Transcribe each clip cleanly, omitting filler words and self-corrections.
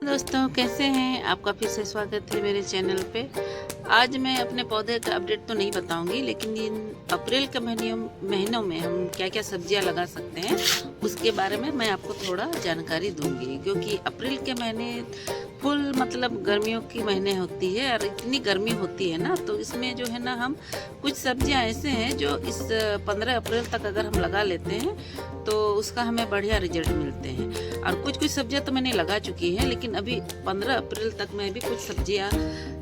दोस्तों कैसे हैं। आपका फिर से स्वागत है मेरे चैनल पे। आज मैं अपने पौधे का अपडेट तो नहीं बताऊंगी, लेकिन इन अप्रैल के महीनों में हम क्या क्या सब्जियां लगा सकते हैं उसके बारे में मैं आपको थोड़ा जानकारी दूंगी। क्योंकि अप्रैल के महीने फुल मतलब गर्मियों की महीने होती है और इतनी गर्मी होती है ना, तो इसमें जो है ना हम कुछ सब्जियां ऐसे हैं जो इस 15 अप्रैल तक अगर हम लगा लेते हैं तो उसका हमें बढ़िया रिजल्ट मिलते हैं। और कुछ सब्जियां तो मैंने लगा चुकी हैं, लेकिन अभी 15 अप्रैल तक मैं भी कुछ सब्जियां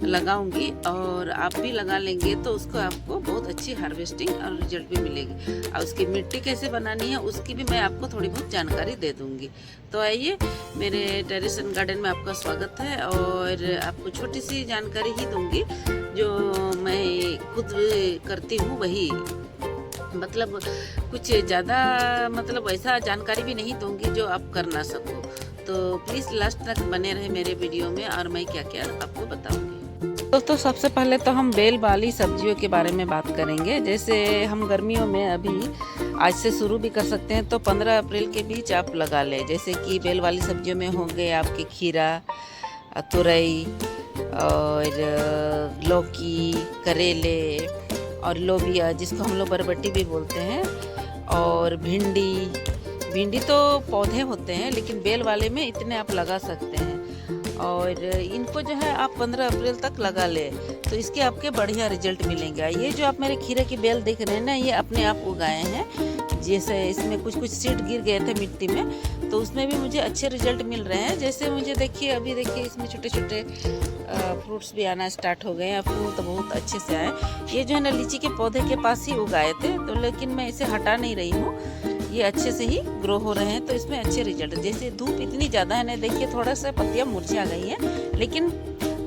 लगाऊंगी और आप भी लगा लेंगे तो उसको आपको बहुत अच्छी हार्वेस्टिंग और रिजल्ट भी मिलेगी। और उसकी मिट्टी कैसे बनानी है उसकी भी मैं आपको थोड़ी बहुत जानकारी दे दूंगी। तो आइए, मेरे टेरेस एंड गार्डन में आपका स्वागत है और आपको छोटी सी जानकारी ही दूंगी जो मैं खुद करती हूँ वही। मतलब कुछ ज़्यादा मतलब वैसा जानकारी भी नहीं दूंगी जो आप कर ना सको। तो प्लीज़ लास्ट तक बने रहे मेरे वीडियो में और मैं क्या क्या आपको बताऊंगी। दोस्तों सबसे पहले तो हम बेल वाली सब्जियों के बारे में बात करेंगे। जैसे हम गर्मियों में अभी आज से शुरू भी कर सकते हैं, तो 15 अप्रैल के बीच आप लगा लें। जैसे कि बेल वाली सब्जियों में होंगे आपके खीरा, तुरई और लौकी, करेले और लोबिया जिसको हम लोग बरबट्टी भी बोलते हैं, और भिंडी तो पौधे होते हैं लेकिन बेल वाले में इतने आप लगा सकते हैं। और इनको जो है आप 15 अप्रैल तक लगा ले तो इसके आपके बढ़िया रिजल्ट मिलेंगे। ये जो आप मेरे खीरे की बेल देख रहे हैं ना, ये अपने आप उगाए हैं। जैसे इसमें कुछ सीड गिर गए थे मिट्टी में, तो उसमें भी मुझे अच्छे रिजल्ट मिल रहे हैं। जैसे मुझे देखिए अभी देखिए इसमें छोटे छोटे फ्रूट्स भी आना स्टार्ट हो गए हैं। फूल तो बहुत अच्छे से आए। ये जो है ना लीची के पौधे के पास ही उगाए थे, तो लेकिन मैं इसे हटा नहीं रही हूँ, ये अच्छे से ही ग्रो हो रहे हैं। तो इसमें अच्छे रिजल्ट, जैसे धूप इतनी ज़्यादा है ना, देखिए थोड़ा सा पत्तियाँ मुरझा गई हैं लेकिन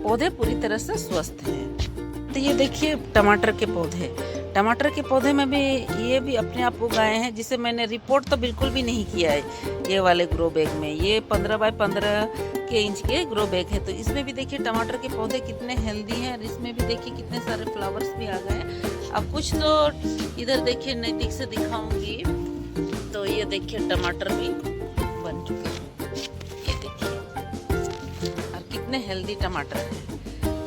पौधे पूरी तरह से स्वस्थ हैं। तो ये देखिए टमाटर के पौधे में भी ये भी अपने आप उगाए हैं, जिसे मैंने रिपोर्ट तो बिल्कुल भी नहीं किया है ये वाले ग्रो बैग में। ये 15 बाय 15 के इंच के ग्रो बैग है। तो इसमें भी देखिए टमाटर के पौधे कितने हेल्दी हैं और इसमें भी देखिए कितने सारे फ्लावर्स भी आ गए हैं। अब कुछ तो इधर देखिए नज़दीक से दिखाऊंगी। तो ये देखिए टमाटर भी बन चुके हैं, ये देखिए, और कितने हेल्दी टमाटर हैं।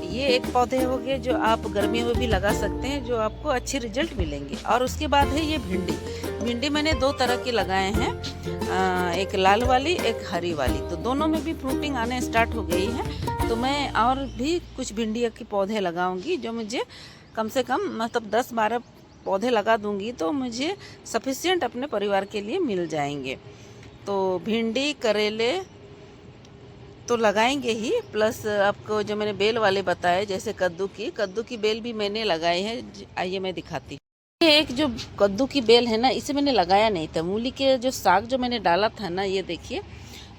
ये एक पौधे हो गए जो आप गर्मियों में भी लगा सकते हैं, जो आपको अच्छे रिजल्ट मिलेंगे। और उसके बाद है ये भिंडी मैंने दो तरह की लगाए हैं, एक लाल वाली एक हरी वाली। तो दोनों में भी फ्रूटिंग आने स्टार्ट हो गई है। तो मैं और भी कुछ भिंडी के पौधे लगाऊंगी, जो मुझे कम से कम मतलब 10-12 पौधे लगा दूंगी तो मुझे सफिशिएंट अपने परिवार के लिए मिल जाएंगे। तो भिंडी, करेले तो लगाएंगे ही, प्लस आपको जो मैंने बेल वाले बताए, जैसे कद्दू की बेल भी मैंने लगाई है। आइए मैं दिखाती हूँ। ये एक जो कद्दू की बेल है ना, इसे मैंने लगाया नहीं था। मूली के जो साग जो मैंने डाला था ना, ये देखिए,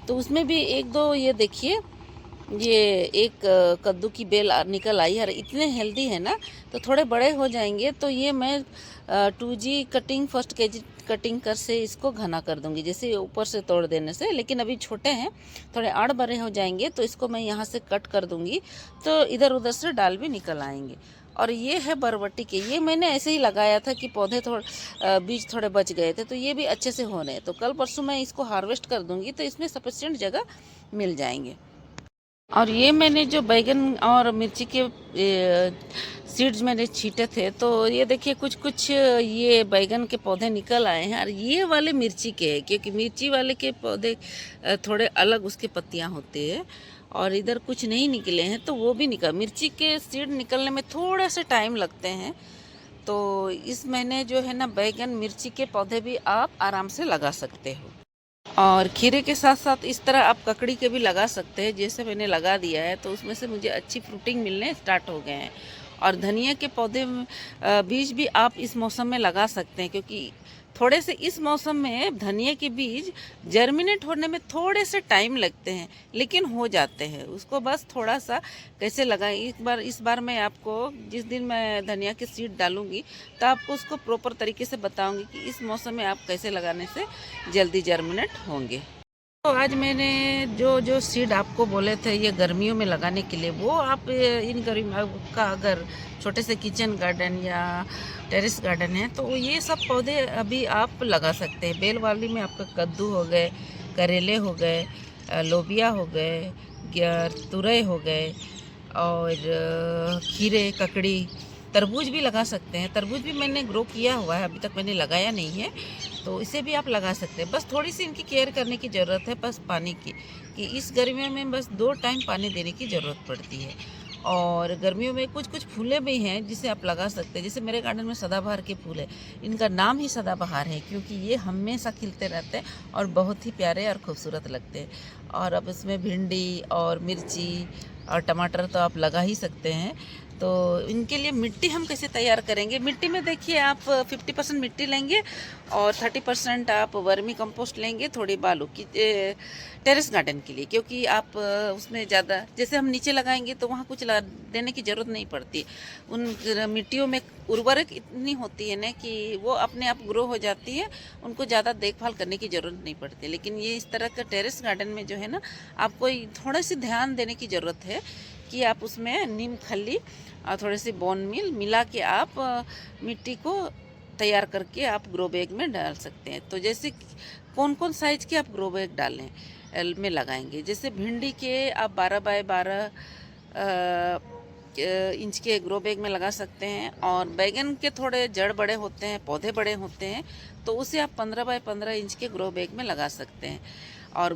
तो उसमें भी एक दो ये देखिए ये एक कद्दू की बेल निकल आई है। इतने हेल्दी है ना, तो थोड़े बड़े हो जाएंगे तो ये मैं 2G cutting first KG cutting कर से इसको घना कर दूंगी, जैसे ऊपर से तोड़ देने से। लेकिन अभी छोटे हैं, थोड़े आड़ बड़े हो जाएंगे तो इसको मैं यहाँ से कट कर दूंगी, तो इधर उधर से डाल भी निकल आएंगे। और ये है बरबट्टी के, ये मैंने ऐसे ही लगाया था कि पौधे थोड़े बीज थोड़े बच गए थे, तो ये भी अच्छे से हो रहे हैं। तो कल परसों मैं इसको हार्वेस्ट कर दूंगी तो इसमें सफिशिएंट जगह मिल जाएंगे। और ये मैंने जो बैगन और मिर्ची के सीड्स मैंने छींटे थे, तो ये देखिए कुछ ये बैगन के पौधे निकल आए हैं। और ये वाले मिर्ची के हैं, क्योंकि मिर्ची वाले के पौधे थोड़े अलग उसके पत्तियां होती है। और इधर कुछ नहीं निकले हैं तो वो भी मिर्ची के सीड निकलने में थोड़ा सा टाइम लगते हैं। तो इस महीने जो है ना बैगन मिर्ची के पौधे भी आप आराम से लगा सकते हो। और खीरे के साथ साथ इस तरह आप ककड़ी के भी लगा सकते हैं, जैसे मैंने लगा दिया है। तो उसमें से मुझे अच्छी फ्रूटिंग मिलने स्टार्ट हो गए हैं। और धनिया के पौधे बीज भी आप इस मौसम में लगा सकते हैं, क्योंकि थोड़े से इस मौसम में धनिया के बीज जर्मिनेट होने में थोड़े से टाइम लगते हैं, लेकिन हो जाते हैं। उसको बस थोड़ा सा कैसे लगाएं, इस बार मैं आपको जिस दिन मैं धनिया के सीड डालूंगी तो आपको उसको प्रॉपर तरीके से बताऊंगी कि इस मौसम में आप कैसे लगाने से जल्दी जर्मिनेट होंगे। तो आज मैंने जो सीड आपको बोले थे ये गर्मियों में लगाने के लिए, वो आप इन गर्मियों का अगर छोटे से किचन गार्डन या टेरेस गार्डन है तो ये सब पौधे अभी आप लगा सकते हैं। बेल वाली में आपका कद्दू हो गए, करेले हो गए, लोबिया हो गए, तुरई हो गए, और खीरे, ककड़ी, तरबूज भी लगा सकते हैं। तरबूज भी मैंने ग्रो किया हुआ है, अभी तक मैंने लगाया नहीं है, तो इसे भी आप लगा सकते हैं। बस थोड़ी सी इनकी केयर करने की ज़रूरत है, बस पानी की, कि इस गर्मियों में बस 2 टाइम पानी देने की ज़रूरत पड़ती है। और गर्मियों में कुछ कुछ फूलें भी हैं जिसे आप लगा सकते हैं। जैसे मेरे गार्डन में सदाबहार के फूल है, इनका नाम ही सदाबहार है क्योंकि ये हमेशा खिलते रहते हैं और बहुत ही प्यारे और खूबसूरत लगते हैं। और अब इसमें भिंडी और मिर्ची और टमाटर तो आप लगा ही सकते हैं। तो इनके लिए मिट्टी हम कैसे तैयार करेंगे? मिट्टी में देखिए, आप 50% मिट्टी लेंगे और 30% आप वर्मी कंपोस्ट लेंगे, थोड़ी बालू की, टेरेस गार्डन के लिए, क्योंकि आप उसमें ज़्यादा, जैसे हम नीचे लगाएंगे तो वहाँ कुछ देने की ज़रूरत नहीं पड़ती। उन मिट्टियों में उर्वरक इतनी होती है ना कि वो अपने आप ग्रो हो जाती है, उनको ज़्यादा देखभाल करने की ज़रूरत नहीं पड़ती। लेकिन ये इस तरह का टेरेस गार्डन में जो है ना, आपको थोड़ा सी ध्यान देने की ज़रूरत है कि आप उसमें नीम खली और थोड़ी सी बोन मील मिला के आप मिट्टी को तैयार करके आप ग्रो बैग में डाल सकते हैं। तो जैसे कौन कौन साइज़ के आप ग्रो बैग डालें में लगाएंगे, जैसे भिंडी के आप 12 बाय 12 इंच के ग्रो बैग में लगा सकते हैं, और बैगन के थोड़े जड़ बड़े होते हैं, पौधे बड़े होते हैं, तो उसे आप 15 बाय 15 इंच के ग्रो बैग में लगा सकते हैं। और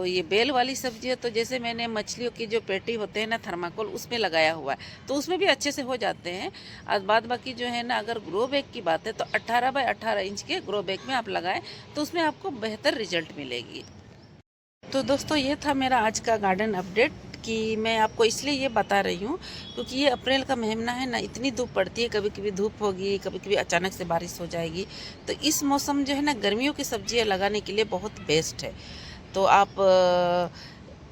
ये बेल वाली सब्जी है, तो जैसे मैंने मछलियों की जो पेटी होते हैं ना, थर्माकोल, उसमें लगाया हुआ है, तो उसमें भी अच्छे से हो जाते हैं। और बाद बाकी जो है ना, अगर ग्रो बैग की बात है तो 18 बाय 18 इंच के ग्रो बैग में आप लगाएं, तो उसमें आपको बेहतर रिजल्ट मिलेगी। तो दोस्तों, ये था मेरा आज का गार्डन अपडेट, कि मैं आपको इसलिए ये बता रही हूँ क्योंकि ये अप्रैल का महीना है ना, इतनी धूप पड़ती है, कभी कभी धूप होगी, कभी कभी अचानक से बारिश हो जाएगी। तो इस मौसम जो है ना, गर्मियों की सब्जियाँ लगाने के लिए बहुत बेस्ट है। तो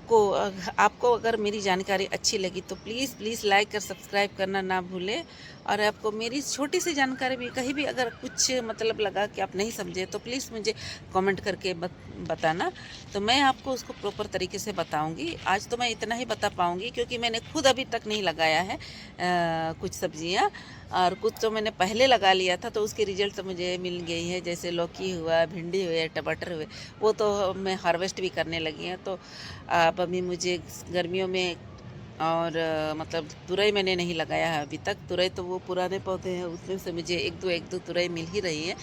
आपको अगर मेरी जानकारी अच्छी लगी तो प्लीज़ प्लीज़ लाइक और सब्सक्राइब करना ना भूलें। और आपको मेरी छोटी सी जानकारी भी कहीं भी अगर कुछ मतलब लगा कि आप नहीं समझे, तो प्लीज़ मुझे कमेंट करके बताना, तो मैं आपको उसको प्रॉपर तरीके से बताऊंगी। आज तो मैं इतना ही बता पाऊंगी क्योंकि मैंने खुद अभी तक नहीं लगाया है कुछ सब्जियां, और कुछ तो मैंने पहले लगा लिया था, तो उसके रिजल्ट तो मुझे मिल गई है। जैसे लौकी हुआ, भिंडी हुए, टमाटर हुए, वो तो मैं हार्वेस्ट भी करने लगी हैं। तो आप अभी मुझे गर्मियों में, और मतलब तुरई मैंने नहीं लगाया है अभी तक। तुरई तो वो पुराने पौधे हैं, उसमें से मुझे एक दो तुरई मिल ही रही है,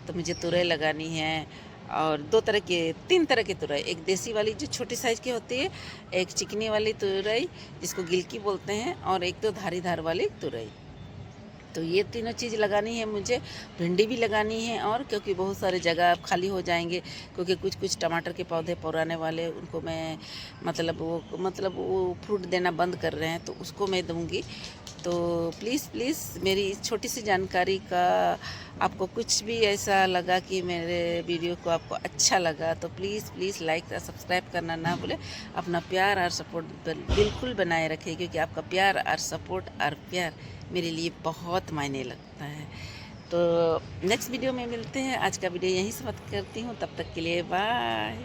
तो मुझे तुरई लगानी है। और 3 तरह की तुरई, एक देसी वाली जो छोटी साइज़ की होती है, एक चिकनी वाली तुरई जिसको गिलकी बोलते हैं, और एक तो धारीदार वाली तुरई। तो ये तीनों चीज़ लगानी है मुझे। भिंडी भी लगानी है, और क्योंकि बहुत सारे जगह अब खाली हो जाएंगे, क्योंकि कुछ टमाटर के पौधे पुराने वाले, उनको मैं मतलब वो फ्रूट देना बंद कर रहे हैं, तो उसको मैं दूंगी। तो प्लीज़ प्लीज़ मेरी इस छोटी सी जानकारी का आपको कुछ भी ऐसा लगा कि मेरे वीडियो को आपको अच्छा लगा, तो प्लीज़ प्लीज़ लाइक और सब्सक्राइब करना ना भूलें। अपना प्यार और सपोर्ट बिल्कुल बनाए रखें, क्योंकि आपका प्यार और सपोर्ट और प्यार मेरे लिए बहुत मायने लगता है। तो नेक्स्ट वीडियो में मिलते हैं। आज का वीडियो यहीं समाप्त करती हूँ, तब तक के लिए बाय।